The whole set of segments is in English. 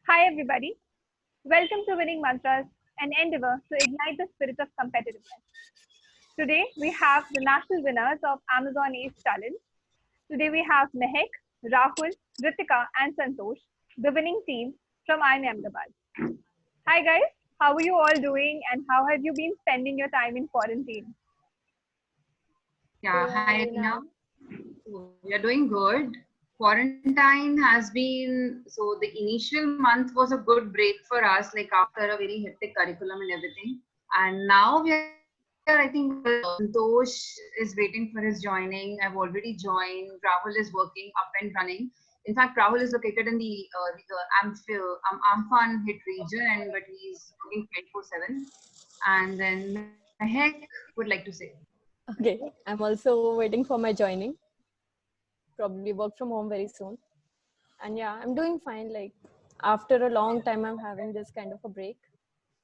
Hi, everybody. Welcome to Winning Mantras, an endeavor to ignite the spirit of competitiveness. Today, we have the national winners of Amazon Ace Challenge. Today, we have Mehek, Rahul, Ritika, and Santosh, the winning team from IIM Ahmedabad. Hi, guys. How are you all doing, and how have you been spending your time in quarantine? Yeah, hi Reena. We are doing good. Quarantine has been so the initial month was a good break for us, like after a very hectic curriculum and everything. And now we are, I think, Santosh is waiting for his joining. I've already joined. Rahul is working up and running. In fact, Rahul is located in the Amphan hit region, and but he's working 24/7. And then Mehek would like to say. Okay, I'm also waiting for my joining. Probably work from home very soon. And yeah, I'm doing fine. Like after a long time, I'm having this kind of a break.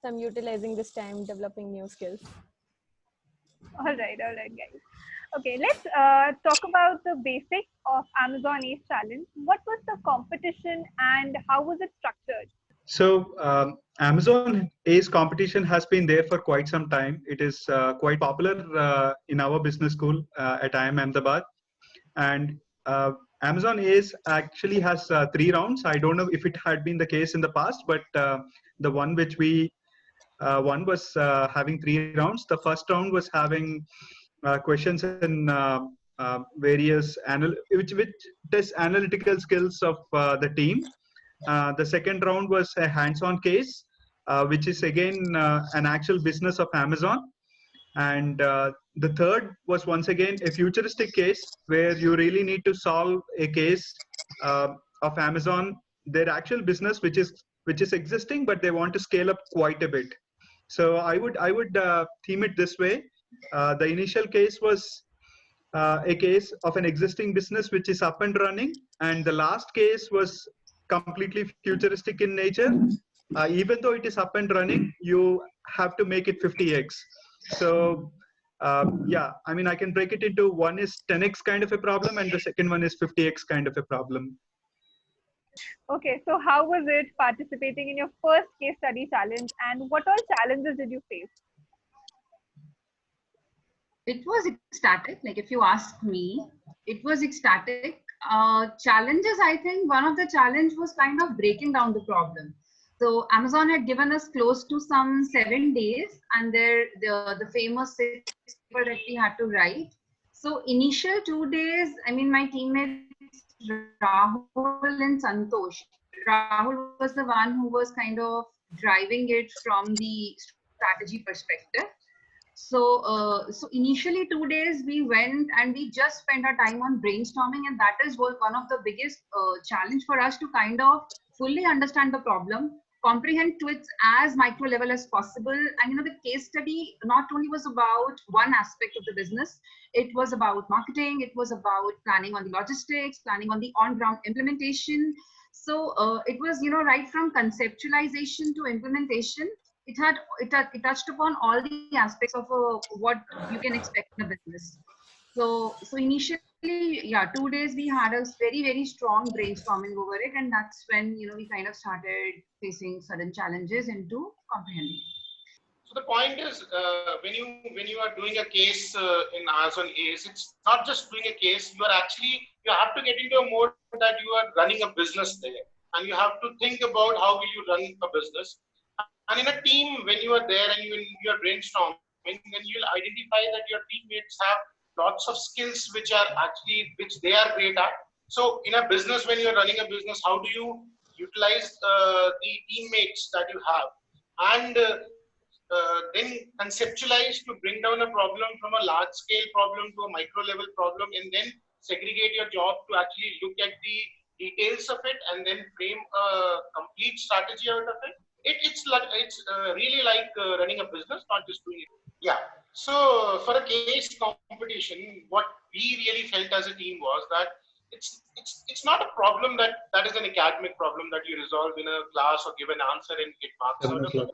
So I'm utilizing this time developing new skills. All right, guys. Okay, let's talk about the basics of Amazon Ace Challenge. What was the competition and how was it structured? Amazon Ace competition has been there for quite some time. It is quite popular in our business school at IIM Ahmedabad. And Amazon Ace actually has 3 rounds. I don't know if it had been the case in the past, but the one which we won was having 3 rounds. The first round was having questions in which test analytical skills of the team. The second round was a hands-on case, which is again an actual business of Amazon. And the third was once again a futuristic case where you really need to solve a case of Amazon, their actual business, which is existing, but they want to scale up quite a bit. So I would theme it this way. The initial case was a case of an existing business which is up and running, and the last case was completely futuristic in nature. Even though it is up and running, you have to make it 50x. So yeah, I mean, I can break it into one is 10x kind of a problem, and the second one is 50x kind of a problem. Okay, so how was it participating in your first case study challenge and what all challenges did you face? It was ecstatic. Like if you ask me, it was ecstatic. Challenges, I think one of the challenge was kind of breaking down the problem. So Amazon had given us close to some 7 days, and the famous 6 paper that we had to write. So initial 2 days, I mean, my teammates Rahul and Santosh. Rahul was the one who was kind of driving it from the strategy perspective. So initially 2 days we went and we just spent our time on brainstorming, and that is one of the biggest challenge for us to kind of fully understand the problem, comprehend to its as micro level as possible. And the case study not only was about one aspect of the business, it was about marketing, it was about planning on the logistics, planning on the on-ground implementation. So it was right from conceptualization to implementation. It touched upon all the aspects of what you can expect in a business. So initially, yeah, 2 days we had a very strong brainstorming over it, and that's when we kind of started facing certain challenges into comprehending. So the point is, when you are doing a case in Amazon Ace, it's not just doing a case. You have to get into a mode that you are running a business there, and you have to think about how will you run a business. And in a team, when you are there and you are brainstorming, then you'll identify that your teammates have lots of skills which they are great at. So in a business, when you're running a business, how do you utilize the teammates that you have, and then conceptualize to bring down a problem from a large scale problem to a micro level problem, and then segregate your job to actually look at the details of it and then frame a complete strategy out of it. It's really like running a business, not just doing it. Yeah. So for a case competition, what we really felt as a team was that it's not a problem that is an academic problem that you resolve in a class or give an answer and get marks out of it.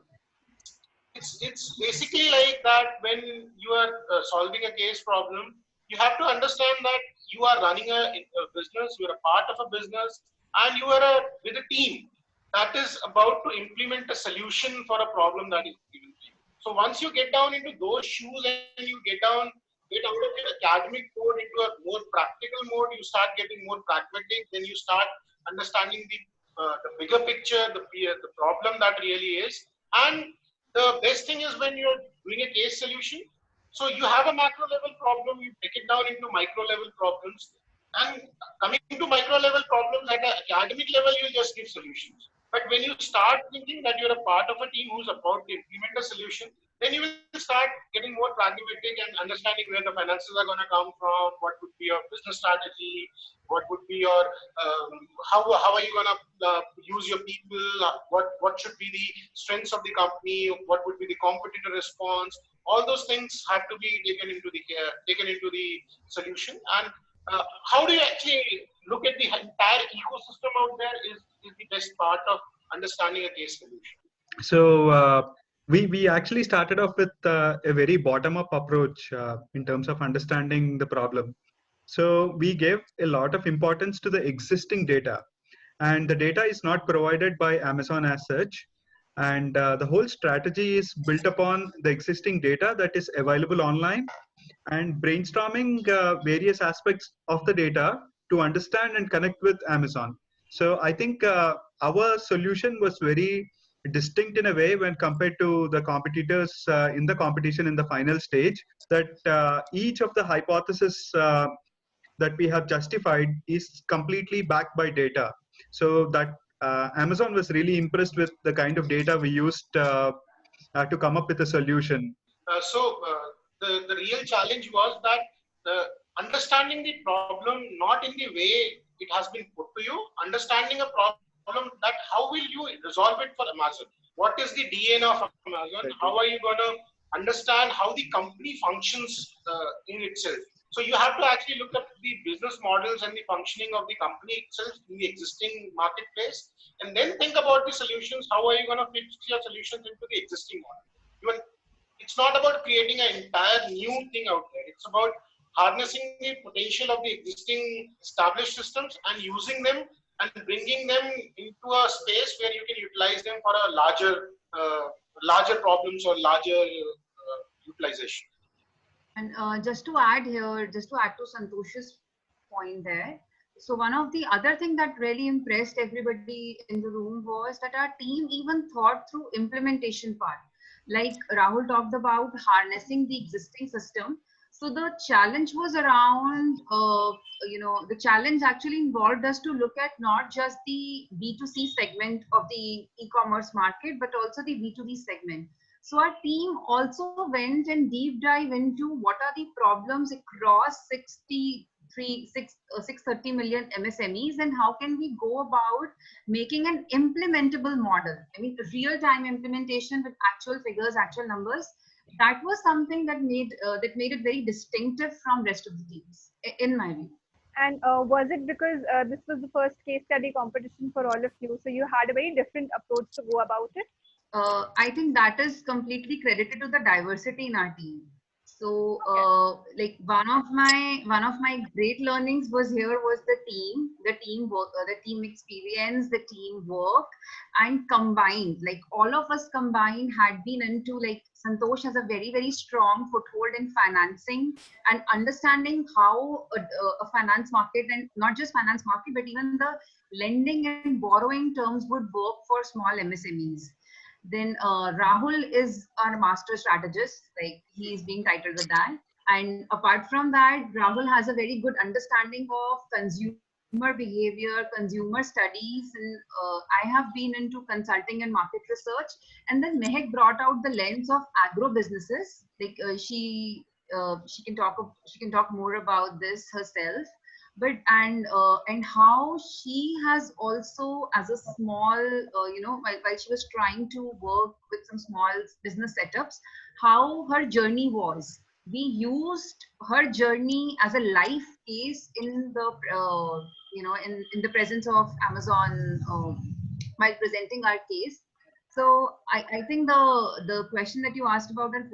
It's basically like that when you are solving a case problem, you have to understand that you are running a business, you are a part of a business, and you are with a team. that is about to implement a solution for a problem that is given to you. So once you get down into those shoes and you get out of your academic mode into a more practical mode, you start getting more pragmatic. Then you start understanding the bigger picture, the problem that really is. And the best thing is when you're doing a case solution. So you have a macro level problem, you break it down into micro level problems. And coming to micro level problems at an academic level, you just give solutions. But when you start thinking that you're a part of a team who's about to implement a solution, then you will start getting more pragmatic and understanding where the finances are going to come from, what would be your business strategy, what would be your, how are you going to use your people, what should be the strengths of the company, what would be the competitor response. All those things have to be taken into the solution. And how do you actually look at the entire ecosystem out there is the best part of understanding a case solution. So we actually started off with a very bottom-up approach in terms of understanding the problem. So we gave a lot of importance to the existing data, and the data is not provided by Amazon as such. And the whole strategy is built upon the existing data that is available online and brainstorming various aspects of the data to understand and connect with Amazon. So I think our solution was very distinct in a way when compared to the competitors in the competition in the final stage, that each of the hypotheses that we have justified is completely backed by data. So that Amazon was really impressed with the kind of data we used to come up with a solution. The real challenge was that understanding the problem not in the way it has been put to you, understanding a problem that how will you resolve it for Amazon? What is the DNA of Amazon? How are you going to understand how the company functions in itself? So you have to actually look at the business models and the functioning of the company itself in the existing marketplace, and then think about the solutions. How are you going to fit your solutions into the existing model? It's not about creating an entire new thing out there. It's about harnessing the potential of the existing established systems and using them and bringing them into a space where you can utilize them for a larger problems or larger utilization. And just to add here, just to add to Santosh's point there. So one of the other thing that really impressed everybody in the room was that our team even thought through implementation part. Like Rahul talked about harnessing the existing system. So the challenge was around, the challenge actually involved us to look at not just the B2C segment of the e-commerce market, but also the B2B segment. So our team also went and deep dive into what are the problems across 630 million MSMEs, and how can we go about making an implementable model. I mean, real-time implementation with actual figures, actual numbers. That was something that made it very distinctive from rest of the teams, in my view. And was it because this was the first case study competition for all of you, so you had a very different approach to go about it? I think that is completely credited to the diversity in our team. So, like one of my great learnings was the team work, the team experience, the team work, and combined, like all of us combined had been into, like Santosh has a very, very strong foothold in financing and understanding how a finance market, and not just finance market, but even the lending and borrowing terms would work for small MSMEs. Then Rahul is our master strategist, like he's being titled with that. And apart from that, Rahul has a very good understanding of consumer behavior, consumer studies, and I have been into consulting and market research. And then Mehak brought out the lens of agro businesses. Like she can talk more about this herself. But and how she has also, as a small while she was trying to work with some small business setups, how her journey was. We used her journey as a life case in the in the presence of Amazon while presenting our case. So I think the question that you asked about our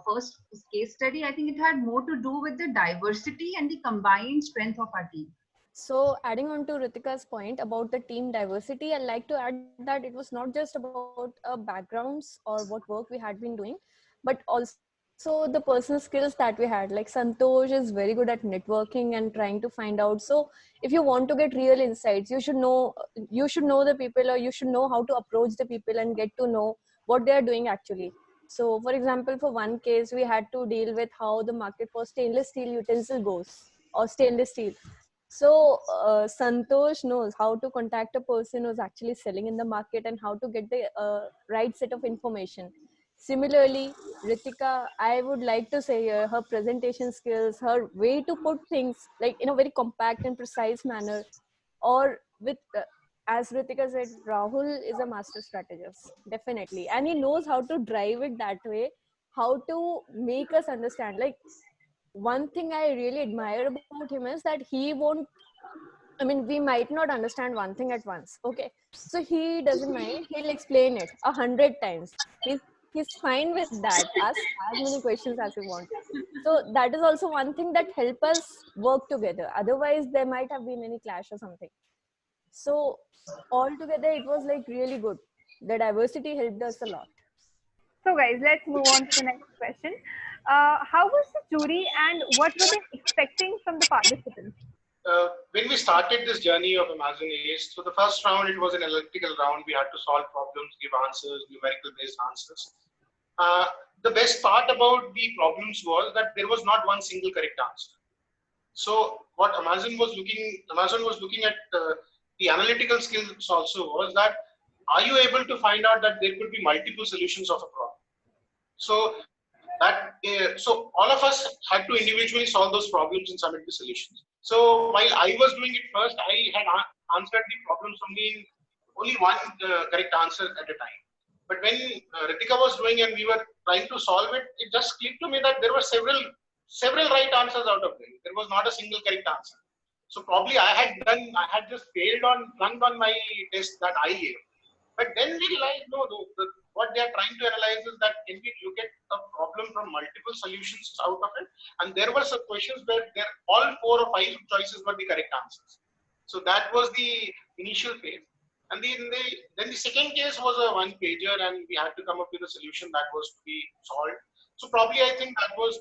first case study, I think it had more to do with the diversity and the combined strength of our team. So adding on to Ritika's point about the team diversity, I'd like to add that it was not just about backgrounds or what work we had been doing, but also the personal skills that we had. Like Santosh is very good at networking and trying to find out. So if you want to get real insights, you should know the people, or you should know how to approach the people and get to know what they are doing actually. So for example, for one case, we had to deal with how the market for stainless steel utensil goes, or stainless steel. So Santosh knows how to contact a person who's actually selling in the market and how to get the right set of information. Similarly, Ritika, I would like to say her presentation skills, her way to put things like in a very compact and precise manner, or with as Ritika said, Rahul is a master strategist, definitely, and he knows how to drive it that way, how to make us understand. Like one thing I really admire about him is that he won't. I mean, we might not understand one thing at once. Okay, so he doesn't mind. He'll explain it 100 times. He's fine with that. Ask as many questions as you want. So that is also one thing that help us work together. Otherwise, there might have been any clash or something. So altogether, it was like really good. The diversity helped us a lot. So, guys, let's move on to the next question. How was the jury and what were they expecting from the participants? When we started this journey of Amazon Ace, so the first round, it was an analytical round. We had to solve problems, give answers, numerical based answers. The best part about the problems was that there was not one single correct answer. So what Amazon was looking at the analytical skills also was that, are you able to find out that there could be multiple solutions of a problem? So so all of us had to individually solve those problems and submit the solutions. So while I was doing it first, I had answered the problems only one correct answer at a time. But when Ritika was doing and we were trying to solve it, it just clicked to me that there were several right answers out of them. There was not a single correct answer. So probably I had just flunked on my test that I gave. But then we realized, no, what they are trying to analyze is that can we look at a problem from multiple solutions out of it? And there were some questions where all 4 or 5 choices were the correct answers. So that was the initial phase. And then the second case was a one pager, and we had to come up with a solution that was to be solved. So probably I think that was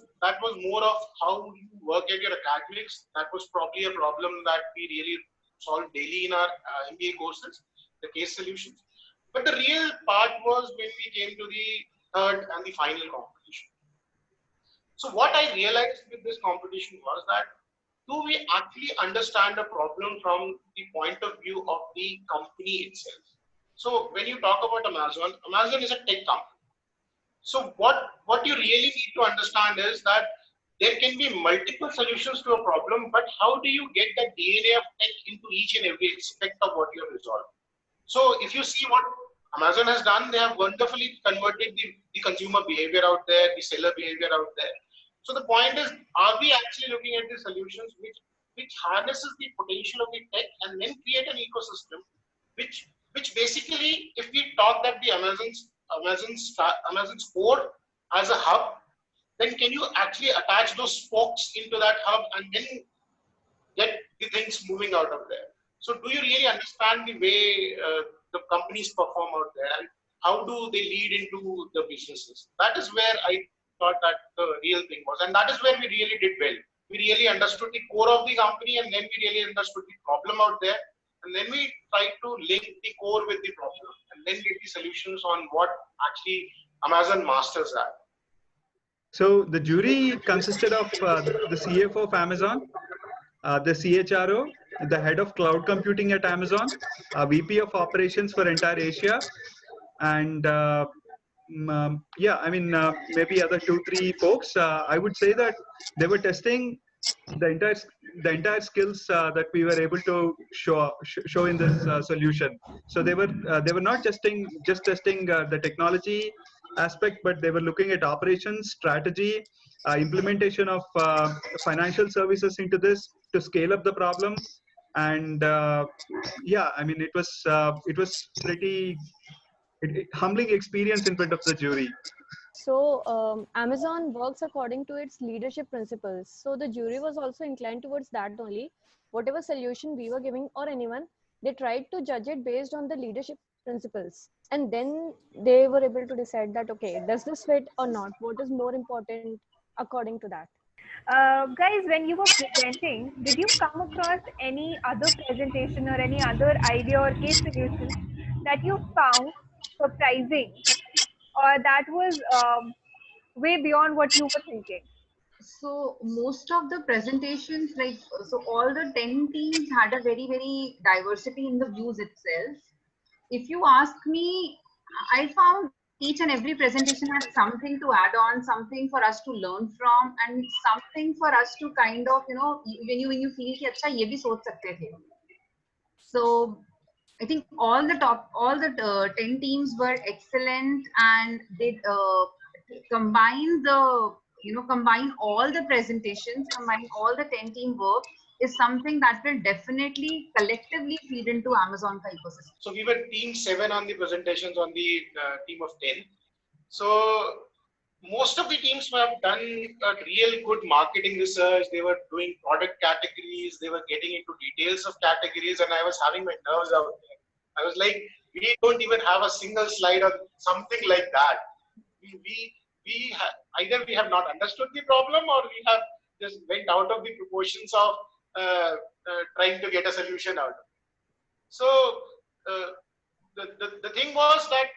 more of how you work at your academics. That was probably a problem that we really solve daily in our MBA courses, the case solutions. But the real part was when we came to the third and the final competition. So what I realized with this competition was that, do we actually understand a problem from the point of view of the company itself? So when you talk about Amazon is a tech company. So what you really need to understand is that there can be multiple solutions to a problem, but how do you get the DNA of tech into each and every aspect of what you have resolved? So if you see what Amazon has done, they have wonderfully converted the consumer behavior out there, the seller behavior out there. So the point is, are we actually looking at the solutions which harnesses the potential of the tech and then create an ecosystem which basically, if we talk that the Amazon's core as a hub, then can you actually attach those spokes into that hub and then get the things moving out of there? So do you really understand the way the companies perform out there, and how do they lead into the businesses? That is where I thought that the real thing was, and that is where we really did well. We really understood the core of the company, and then we really understood the problem out there, and then we tried to link the core with the problem, and then get the solutions on what actually Amazon masters at. So the jury consisted of the CFO of Amazon, the CHRO, the head of cloud computing at Amazon, VP of operations for entire Asia, and maybe other 2-3 folks. I would say that they were testing the entire skills that we were able to show in this solution. So they were not just testing the technology aspect, but they were looking at operations, strategy, implementation of financial services into this to scale up the problem. And it was pretty humbling experience in front of the jury. So Amazon works according to its leadership principles. So the jury was also inclined towards that only. whatever solution we were giving or anyone, they tried to judge it based on the leadership principles, and then they were able to decide that, okay, does this fit or not, what is more important according to that. Guys, when you were presenting, did you come across any other presentation or any other idea or case solution that you found surprising or that was way beyond what you were thinking? So most of the presentations, like, so all the 10 teams had a very, very diversity in the views itself. If you ask me, I found each and every presentation had something to add on, something for us to learn from, and something for us to kind of, when you feel कि अच्छा ये भी सोच सकते थे. So I think all the 10 teams were excellent, and they combine combine all the presentations, combine all the 10 team work is something that will definitely collectively feed into Amazon ecosystem. So we were team 7 on the presentations on the team of 10. So most of the teams have done a real good marketing research. They were doing product categories. They were getting into details of categories, and I was having my nerves out there. I was like, we don't even have a single slide or something like that. Either we have not understood the problem, or we have just went out of the proportions of trying to get a solution out of it. So the thing was that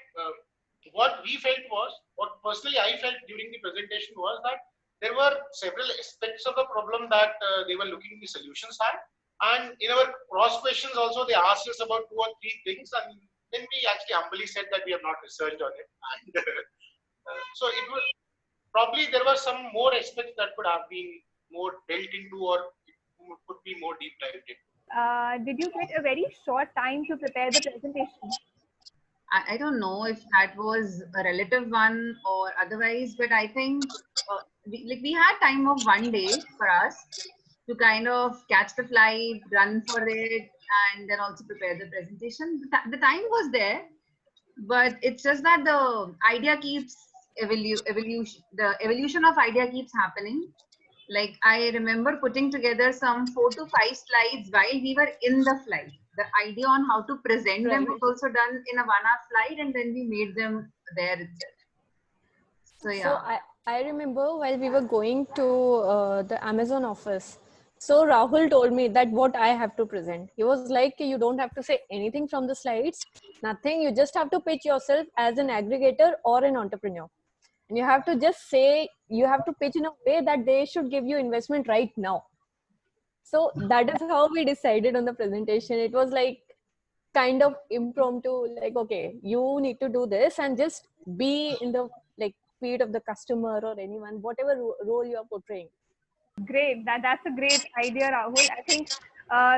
what we felt was, what personally I felt during the presentation was that there were several aspects of the problem that they were looking the solutions at. And in our cross questions also, they asked us about 2 or 3 things, and then we actually humbly said that we have not researched on it. And so it was probably there were some more aspects that could have been more dealt into, or it could be more deep dived into. Did you get a very short time to prepare the presentation? I don't know if that was a relative one or otherwise, but I think we had time of 1 day for us to kind of catch the flight, run for it, and then also prepare the presentation. The time was there, but it's just that the idea keeps the evolution of idea keeps happening. Like, I remember putting together some 4 to 5 slides while we were in the flight. The idea on how to present them was also done in a 1-hour flight, and then we made them there itself. So yeah. So I remember while we were going to the Amazon office, so Rahul told me that what I have to present. He was like, you don't have to say anything from the slides, nothing. You just have to pitch yourself as an aggregator or an entrepreneur. And you have to just say, you have to pitch in a way that they should give you investment right now. So that is how we decided on the presentation. It was like kind of impromptu, like, okay, you need to do this and just be in the feet of the customer or anyone, whatever role you are portraying. Great. That's a great idea, Rahul. I think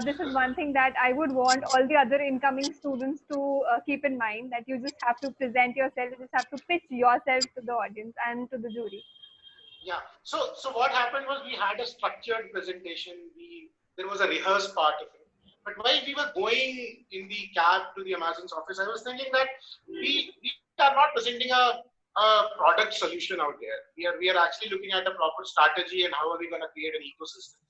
this is one thing that I would want all the other incoming students to keep in mind, that you just have to present yourself, you just have to pitch yourself to the audience and to the jury. Yeah. So what happened was, we had a structured presentation. There was a rehearsed part of it. But while we were going in the cab to the Amazon's office, I was thinking that we are not presenting a product solution out there. We are actually looking at a proper strategy and how are we going to create an ecosystem.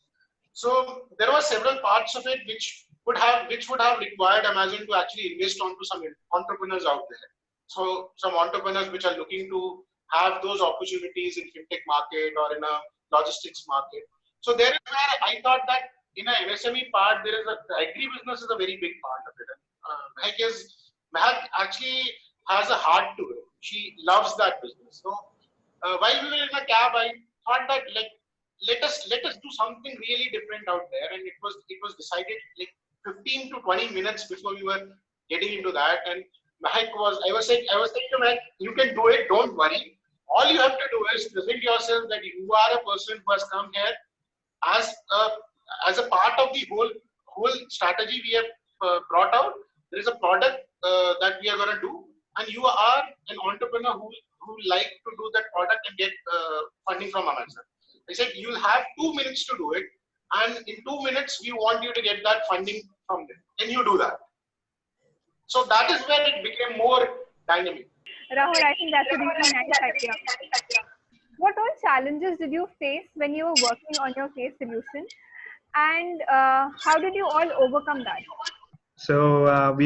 So there were several parts of it which would have required Amazon to actually invest onto some entrepreneurs out there. So some entrepreneurs which are looking to have those opportunities in fintech market or in a logistics market. So there is where I thought that in an MSME part, there is the agri-business is a very big part of it. Mehak actually has a heart to it. She loves that business. So while we were in a cab, I thought that let us do something really different out there, and it was decided like 15 to 20 minutes before we were getting into that. And I was saying to Mehak, you can do it, don't worry. All you have to do is present yourself that you are a person who has come here as a part of the whole strategy we have brought out. There is a product that we are going to do, and you are an entrepreneur who like to do that product and get funding from Amazon. I said, you'll have 2 minutes to do it, and in 2 minutes we want you to get that funding from them. Can you do that? So that is where it became more dynamic. Rahul, I think that's a really nice idea. What all challenges did you face when you were working on your case solution? And how did you all overcome that? So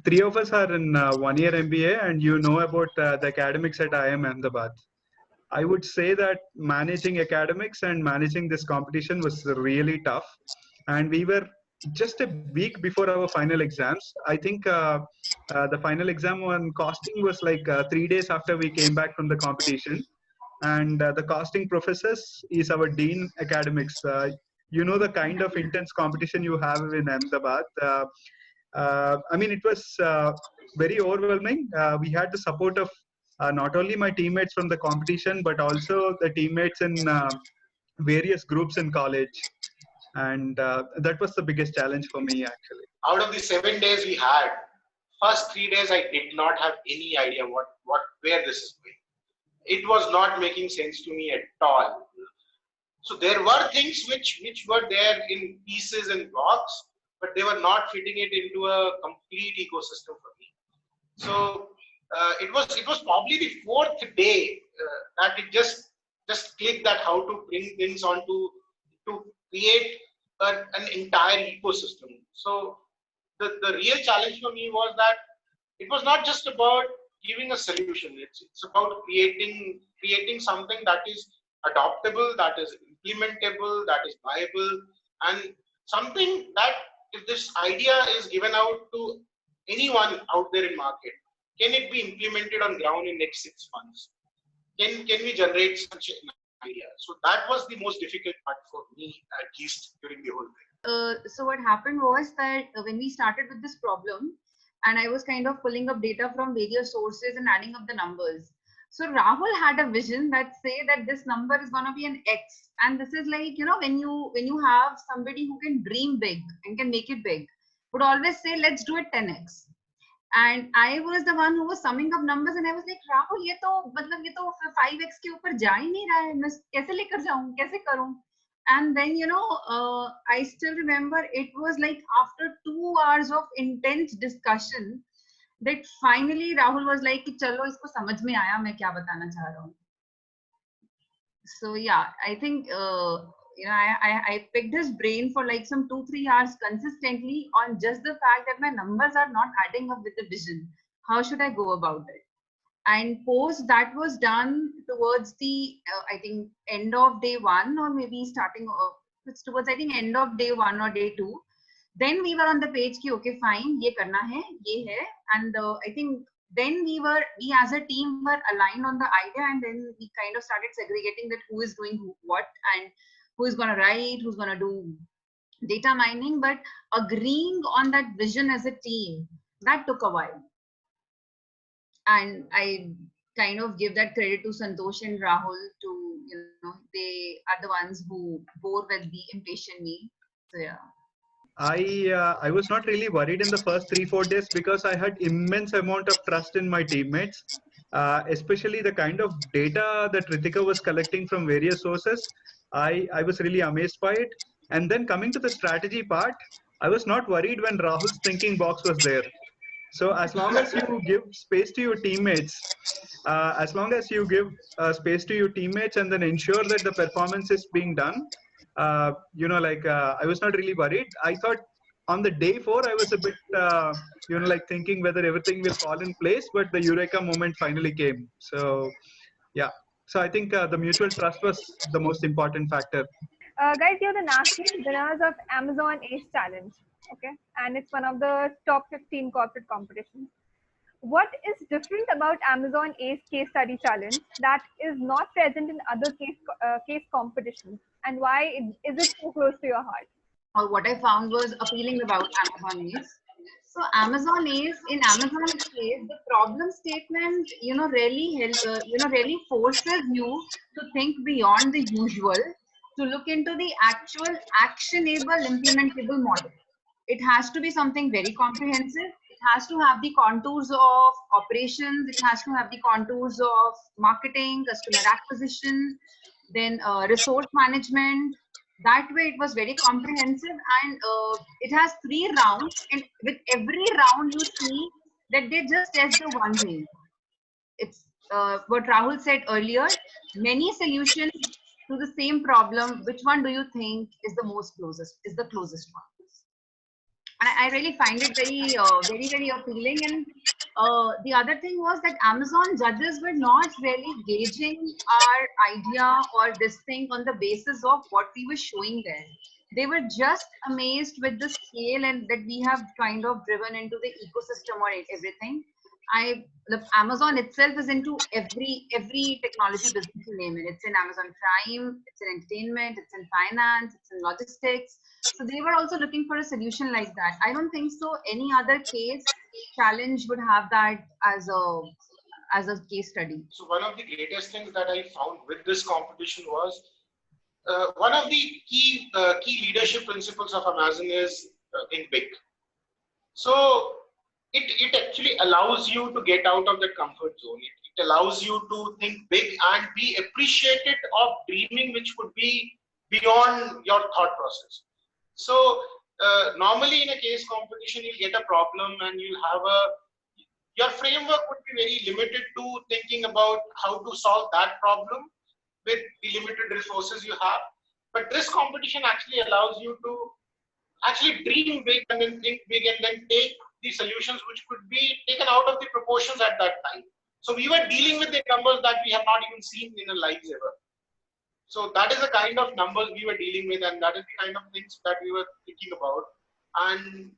three of us are in 1 year MBA, and you know about the academics at IIM Ahmedabad. I would say that managing academics and managing this competition was really tough, and we were just a week before our final exams. I think the final exam on costing was like 3 days after we came back from the competition, and the costing professors is our dean academics. You know the kind of intense competition you have in Ahmedabad. I mean, it was very overwhelming. We had the support of not only my teammates from the competition, but also the teammates in various groups in college. And that was the biggest challenge for me, actually. Out of the 7 days we had, first 3 days I did not have any idea where this is going. It was not making sense to me at all. So there were things which were there in pieces and blocks, but they were not fitting it into a complete ecosystem for me. So it was probably the fourth day that it just clicked that how to bring things onto to create an entire ecosystem. So the real challenge for me was that it was not just about giving a solution. It's about creating something that is adoptable, that is implementable, that is viable, and something that if this idea is given out to anyone out there in market, can it be implemented on ground in next 6 months? Can we generate such an idea? So that was the most difficult part for me, at least during the whole thing. So what happened was that when we started with this problem, and I was kind of pulling up data from various sources and adding up the numbers. So Rahul had a vision that say that this number is going to be an X, and this is like, you know, when you have somebody who can dream big and can make it big, would always say, let's do it 10x. And I was the one who was summing up numbers, and I was like, Rahul, ये तो 5x के ऊपर जा ही नहीं रहा है, मैं कैसे लेकर जाऊं, कैसे करूं? And then, you know, I still remember it was like after 2 hours of intense discussion that finally Rahul was like, चलो इसको समझ में आया मैं क्या बताना चाह रहा हूँ. So yeah, I think you know, I picked his brain for like some 2-3 hours consistently on just the fact that my numbers are not adding up with the vision. How should I go about it? And post that was done towards the I think end of day 1, or maybe starting it's towards I think end of day 1 or day 2. Then we were on the page ki okay fine, ye karna hai, ye hai, and I think then we as a team were aligned on the idea, and then we kind of started segregating that who is doing what and who is going to write, who's going to do data mining, but agreeing on that vision as a team, that took a while. And I kind of give that credit to Santosh and Rahul to, you know, they are the ones who bore with the impatient me. So yeah. I was not really worried in the first 3-4 days because I had immense amount of trust in my teammates, especially the kind of data that Ritika was collecting from various sources. I was really amazed by it. And then coming to the strategy part, I was not worried when Rahul's thinking box was there. So as long as you give space to your teammates, and then ensure that the performance is being done, you know, like I was not really worried. I thought on the day 4, I was a bit, you know, like thinking whether everything will fall in place, but the Eureka moment finally came. So yeah. So I think the mutual trust was the most important factor. Guys, you're the national winners of Amazon Ace Challenge. Okay, and it's one of the top 15 corporate competitions. What is different about Amazon Ace Case Study Challenge that is not present in other case competitions, and why is it so close to your heart? What I found was appealing about Amazon Ace. So Amazon Ace, in Amazon case, the problem statement, you know, really really forces you to think beyond the usual, to look into the actual actionable, implementable model. It has to be something very comprehensive. It has to have the contours of operations. It has to have the contours of marketing, customer acquisition, then resource management. That way, it was very comprehensive, and it has 3 rounds. And with every round, you see that they just test the one thing. It's what Rahul said earlier. Many solutions to the same problem, which one do you think is the closest one? I really find it very appealing. And the other thing was that Amazon judges were not really gauging our idea or this thing on the basis of what we were showing there. They were just amazed with the scale and that we have kind of driven into the ecosystem or everything. The Amazon itself is into every technology business you name it. It's in Amazon Prime, it's in entertainment, it's in finance, it's in logistics. So they were also looking for a solution like that. I don't think so any other case challenge would have that as a case study. So one of the greatest things that I found with this competition was one of the key leadership principles of Amazon is think big. So it actually allows you to get out of that comfort zone. It allows you to think big and be appreciated of dreaming, which could be beyond your thought process. So normally in a case competition, you'll get a problem and you'll have your framework would be very limited to thinking about how to solve that problem with the limited resources you have. But this competition actually allows you to actually dream big and then think big and then take the solutions which could be taken out of the proportions at that time. So we were dealing with the numbers that we have not even seen in our lives ever. So that is the kind of numbers we were dealing with, and that is the kind of things that we were thinking about. And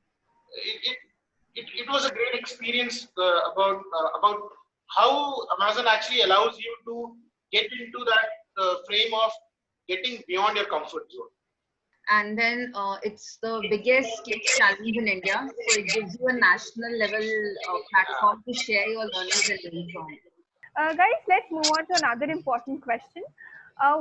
it was a great experience about how Amazon actually allows you to get into that frame of getting beyond your comfort zone. And then it's the biggest challenge in India. So it gives you a national level platform to share your learnings and learn from. Guys, let's move on to another important question.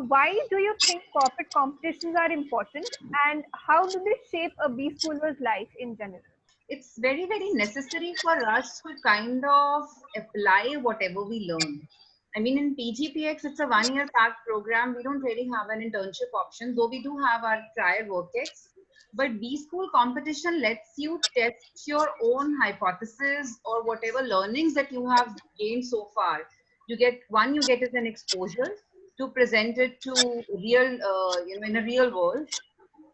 Why do you think corporate competitions are important, and how do they shape a B-schooler's life in general? It's very necessary for us to kind of apply whatever we learn. I mean, in PGPX, it's a 1-year packed program. We don't really have an internship option, though we do have our prior work-ex. But B-School competition lets you test your own hypothesis or whatever learnings that you have gained so far. You get as an exposure to present it to real, in a real world.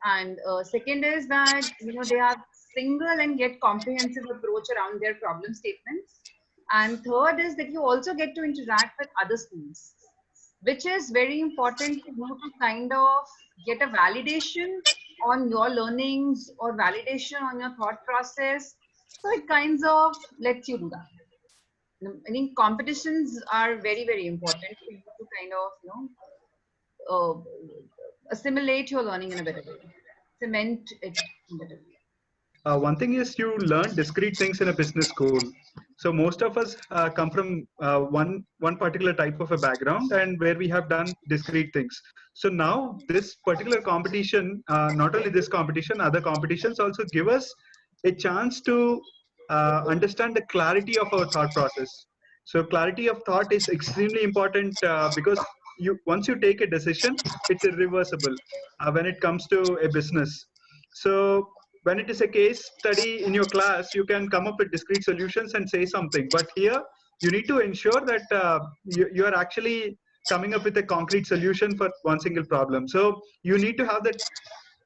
And second is that, they have single and yet comprehensive approach around their problem statements. And third is that you also get to interact with other schools, which is very important to you to kind of get a validation on your learnings or validation on your thought process. So it kinds of lets you do that. I think competitions are very important for you to kind of, assimilate your learning in a better way, cement it in a better way. One thing is you learn discrete things in a business school. So most of us come from one particular type of a background and where we have done discrete things. So now this particular competition, not only this competition, other competitions also give us a chance to understand the clarity of our thought process. So clarity of thought is extremely important because once you take a decision, it's irreversible when it comes to a business. So when it is a case study in your class, you can come up with discrete solutions and say something. But here, you need to ensure that you are actually coming up with a concrete solution for one single problem. So you need to have that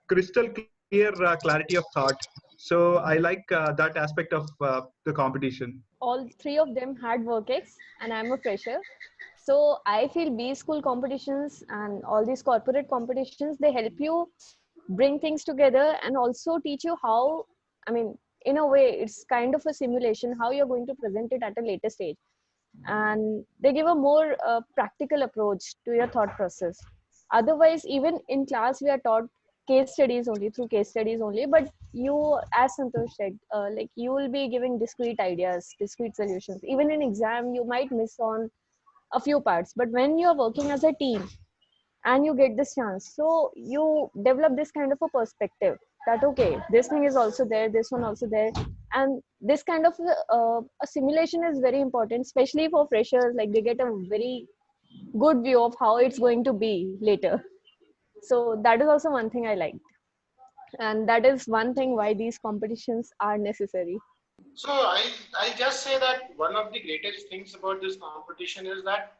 crystal clear clarity of thought. So I like that aspect of the competition. All three of them had work-ex, and I'm a fresher. So I feel B-School competitions and all these corporate competitions, they help you bring things together and also teach you how, in a way, it's kind of a simulation, how you're going to present it at a later stage. And they give a more practical approach to your thought process. Otherwise, even in class, we are taught through case studies only, but you, as Santosh said, you will be giving discrete ideas, discrete solutions. Even in exam, you might miss on a few parts, but when you're working as a team, and you get this chance, so you develop this kind of a perspective that okay, this thing is also there, this one also there, and this kind of a simulation is very important, especially for freshers. Like, they get a very good view of how it's going to be later. So that is also one thing I liked, and that is one thing why these competitions are necessary. So I just say that one of the greatest things about this competition is that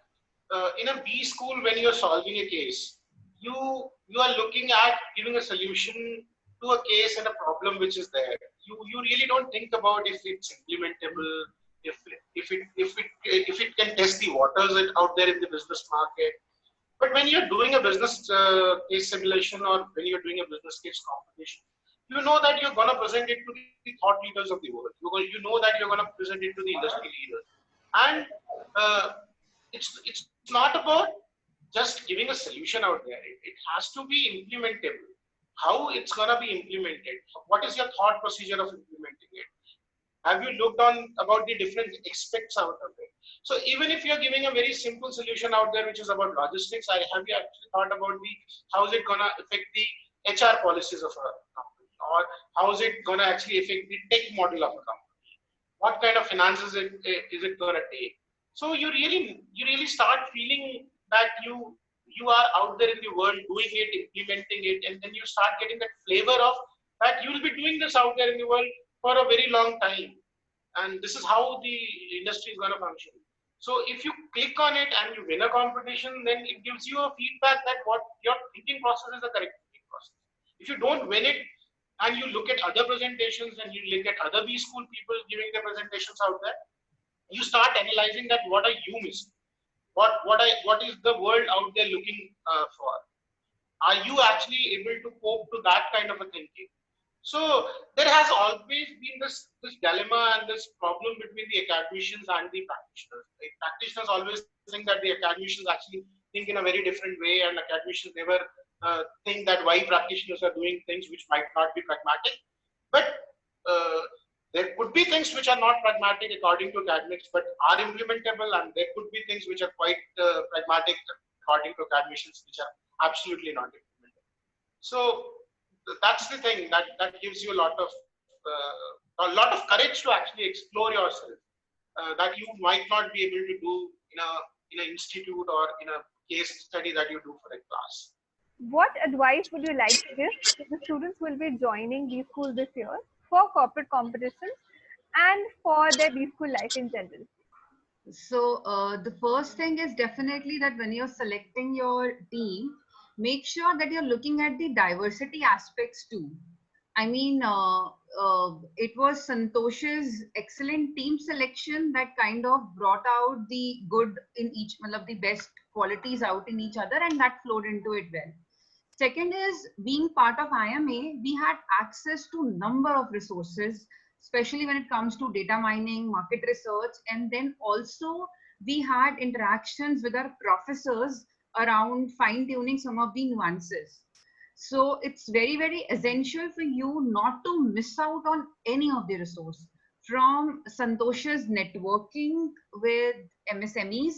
in a B school, when you're solving a case, you are looking at giving a solution to a case and a problem which is there. You really don't think about if it's implementable, if it can test the waters out there in the business market. But when you're doing a business case simulation, or when you're doing a business case competition, you know that you're going to present it to the thought leaders of the world. You know that you're going to present it to the industry leaders. And uh, it's not about just giving a solution out there. It has to be implementable. How it's going to be implemented? What is your thought procedure of implementing it? Have you looked on about the different aspects out of it? So even if you're giving a very simple solution out there, which is about logistics, have you actually thought about how is it gonna affect the HR policies of a company, or how is it gonna actually affect the tech model of a company? What kind of finances is it gonna take? So you really start feeling that you are out there in the world doing it, implementing it, and then you start getting that flavor of that you will be doing this out there in the world for a very long time. And this is how the industry is going to function. So if you click on it and you win a competition, then it gives you a feedback that what your thinking process is the correct thinking process. If you don't win it and you look at other presentations and you look at other B school people giving their presentations out there, you start analyzing that what are you missing? What is the world out there looking for? Are you actually able to cope to that kind of a thinking? So there has always been this dilemma and this problem between the academicians and the practitioners. The practitioners always think that the academicians actually think in a very different way, and academicians never think that why practitioners are doing things which might not be pragmatic. But there could be things which are not pragmatic according to academics, but are implementable, and there could be things which are quite pragmatic according to academicians, which are absolutely not implementable. So that's the thing that gives you a lot of courage to actually explore yourself that you might not be able to do in an institute or in a case study that you do for a class. What advice would you like to give to the students who will be joining B School this year for corporate competitions and for their B School life in general? So the first thing is definitely that when you're selecting your team, make sure that you're looking at the diversity aspects too. I mean, it was Santosh's excellent team selection that kind of brought out the good in each, the best qualities out in each other, and that flowed into it well. Second is, being part of IMA, we had access to number of resources, especially when it comes to data mining, market research, and then also we had interactions with our professors around fine-tuning some of the nuances. So it's very, very essential for you not to miss out on any of the resource. From Santosh's networking with MSMEs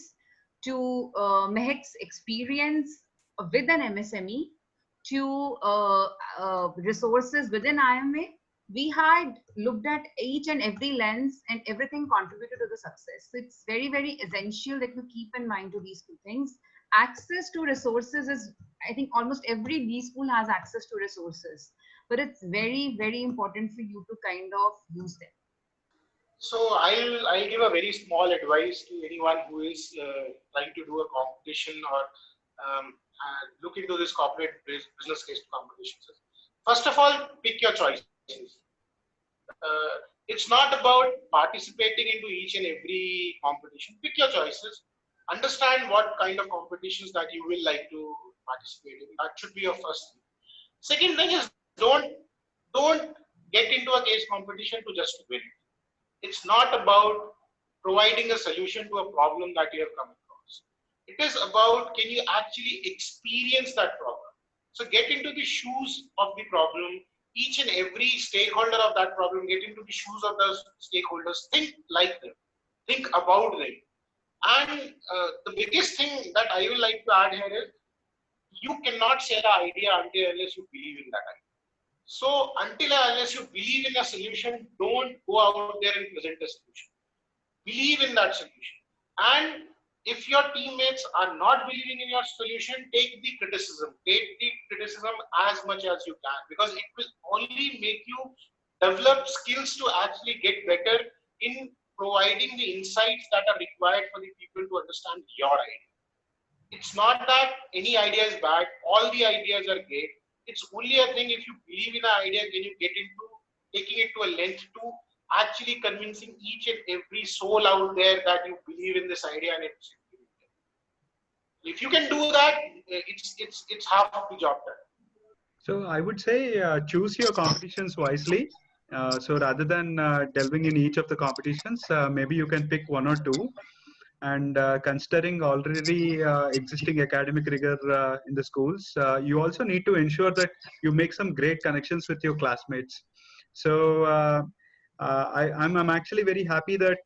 to Mehak's experience with an MSME to resources within IMA, we had looked at each and every lens, and everything contributed to the success. So it's very, very essential that you keep in mind to these two things. Access to resources is, I think almost every B school has access to resources, but it's very, very important for you to kind of use them. So I'll give a very small advice to anyone who is trying to do a competition or look into this corporate business case competitions. First of all, pick your choices. It's not about participating into each and every competition. Pick your choices. Understand what kind of competitions that you will like to participate in. That should be your first thing. Second thing is, don't get into a case competition to just win. It's not about providing a solution to a problem that you have come across. It is about, can you actually experience that problem? So get into the shoes of the problem. Each and every stakeholder of that problem, get into the shoes of the stakeholders. Think like them. Think about them. And the biggest thing that I would like to add here is, you cannot sell an idea until unless you believe in that idea. So until unless you believe in a solution, don't go out there and present a solution. Believe in that solution. And if your teammates are not believing in your solution, take the criticism. Take the criticism as much as you can, because it will only make you develop skills to actually get better in providing the insights that are required for the people to understand your idea. It's not that any idea is bad. All the ideas are great. It's only a thing, if you believe in an idea, can you get into taking it to a length to actually convincing each and every soul out there that you believe in this idea, and it's, if you can do that, it's half of the job done. So I would say choose your competitions wisely. So rather than delving in each of the competitions, maybe you can pick one or two. And considering already existing academic rigor in the schools, you also need to ensure that you make some great connections with your classmates. So I'm actually very happy that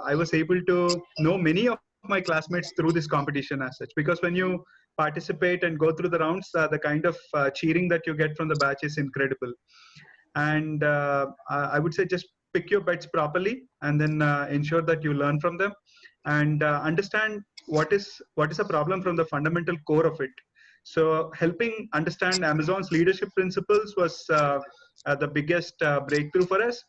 I was able to know many of my classmates through this competition as such, because when you participate and go through the rounds, the kind of cheering that you get from the batch is incredible. And I would say just pick your bets properly, and then ensure that you learn from them, and understand what is a problem from the fundamental core of it. So helping understand Amazon's leadership principles was the biggest breakthrough for us.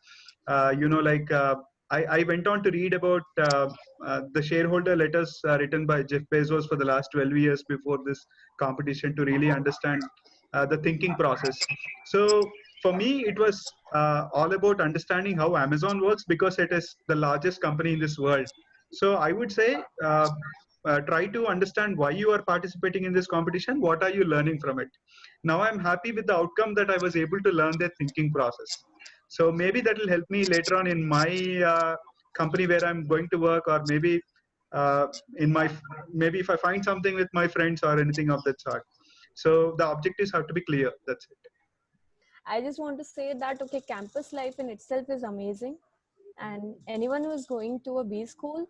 I went on to read about the shareholder letters written by Jeff Bezos for the last 12 years before this competition to really understand the thinking process. So for me, it was all about understanding how Amazon works, because it is the largest company in this world. So I would say try to understand why you are participating in this competition. What are you learning from it? Now I'm happy with the outcome that I was able to learn their thinking process. So maybe that will help me later on in my company where I'm going to work, or maybe in my maybe if I find something with my friends or anything of that sort. So the objectives have to be clear. That's it. I just want to say that, okay, campus life in itself is amazing. And anyone who is going to a B school,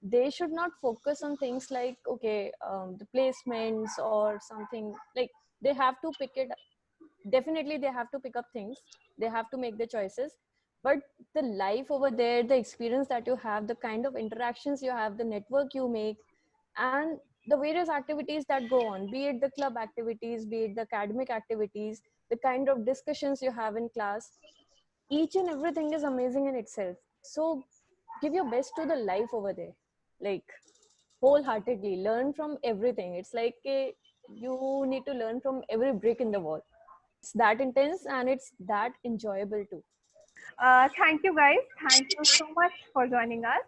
they should not focus on things like, okay, the placements or something. Like, they have to pick it. Definitely, they have to pick up things. They have to make the choices. But the life over there, the experience that you have, the kind of interactions you have, the network you make, and the various activities that go on, be it the club activities, be it the academic activities, the kind of discussions you have in class, each and everything is amazing in itself. So give your best to the life over there, like wholeheartedly learn from everything. It's like you need to learn from every brick in the wall. It's that intense and it's that enjoyable too. Thank you guys. Thank you so much for joining us.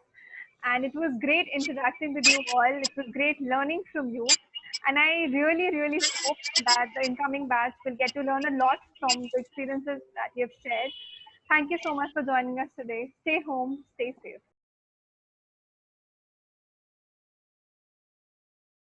And it was great interacting with you all. It was great learning from you. And I really, really hope that the incoming batch will get to learn a lot from the experiences that you've shared. Thank you so much for joining us today. Stay home, stay safe.